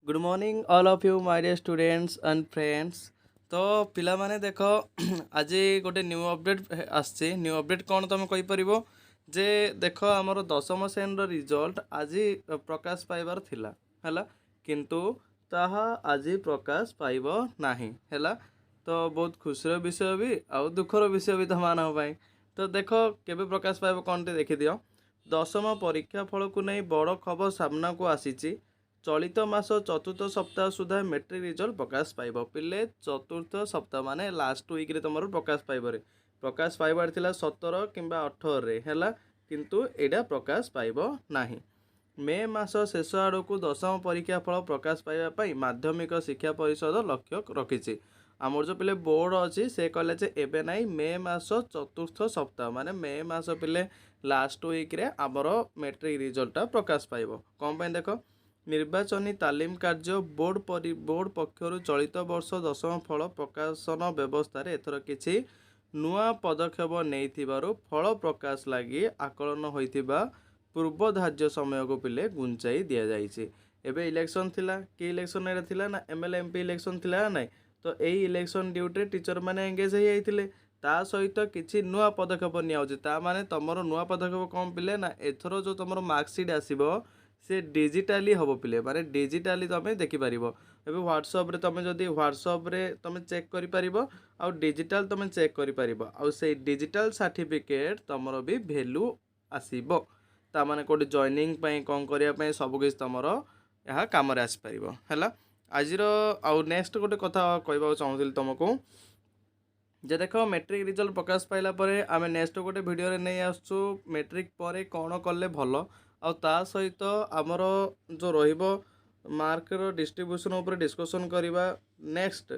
Good morning all of you my dear students and friends. तो पिला माने देखो आज गोटे न्यू अपडेट आसचे। न्यू अपडेट कौन तुम कहीपर जे देख आमर दशम श्रेणी रिजल्ट आज प्रकाश पाइबार थिला हैला, किंतु ताहा आज प्रकाश पाइब नाही हैला। तो बहुत खुशीर विषय भी आउ दुखर विषय भी तुम मान। तो देख केबे प्रकाश पाइब कौन टे देखि दियो। दशम परीक्षा फल को नहीं बड़ खबर सामना को आसीची। चलित मास चतुर्थ सप्ताह सुधा मेट्रिक रिजल्ट प्रकाश पाइब। पिले चतुर्थ सप्ताह माने लास्ट वीक रे तुम प्रकाश पाइबरे प्रकाश पाइबार थिला 17 किंबा 18 रे हैला, किंतु एडा प्रकाश पाइब नाही। मे मास शेष आड़ को दशम परीक्षा फल प्रकाश पाइबा पई माध्यमिक शिक्षा परिषद लक्ष्य रखिछि। आमर जो पिले बोर्ड अच्छी से कहले जे एबे नाई मे मास चतुर्थ सप्ताह माने मे मास पिले लास्ट वीक रे आमर मेट्रिक रिजल्ट प्रकाश पाइब। कौन पे देख निर्वाचनी तालीम कार्य बोर्ड पक्षर चलित वर्ष दशम फल प्रकाशन व्यवस्था एथर किछि नुआ पदक्षेप नहीं फल प्रकाश लगी आकलन होइथिबा पूर्व धार्य समय को पिले गुंचाई दि जाइए। एबे इलेक्शन थिला कि इलेक्शन एटा थिला ना एमएलए एमपी इलेक्शन थिला ना नहीं। तो यही इलेक्शन ड्यूटी टीचर मैंने एंगेज हो जाइए। ता सहित किछि नुआ पदक्षेप निया माने तुमर नुआ पदक्षेप कौन पिले ना एथर जो तुम मार्कसीट आसीबो से डिजिटाली हम पिले माने डिजिटाली तुम देखिपर। एवं व्हाट्सअप रे तुम जदि व्हाट्सअप रे तुम चेक कर आउ डिजिटाल तुम चेक कर आउ से डिजिटाल सर्टिफिकेट तुमर भी वैल्यू आसीबो। ता माने कोड जॉइनिंग पई कौन करिया पई सब किछ तुमर यह काम रे आसी परिबो हैला। आजिर आउ नेक्स्ट गोटे कथा कहबा चाहूଥିଲି तुमको जे देख मेट्रिक रिजल्ट प्रकाश पाइला परे आमे नेक्स्ट गोटे वीडियो रे नहीं आसछु मेट्रिक परे कौन कले भल आ ता सहित आमर जो रहिबो मार्कर डिस्ट्रीब्यूशन उपर डिस्कशन करवा नेक्स्ट।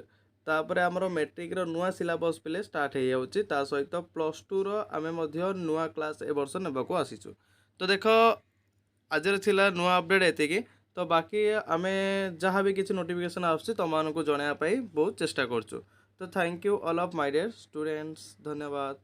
तापर आमर मेट्रिक रो नुआ सिलेबस पिले स्टार्ट हो जाउची। ता सहित प्लस टू रो आमे मध्य नुआ क्लास ए वर्ष नेबाको आसीछु। तो देख आज थिला नुआ अपडेट एतिकी। तो बाकी आमे जहाँ भी किसी नोटिफिकेशन आसुची तुम को जणाया पाई बहुत चेष्टा करछु। तो thank you all of my dear students, धन्यवाद।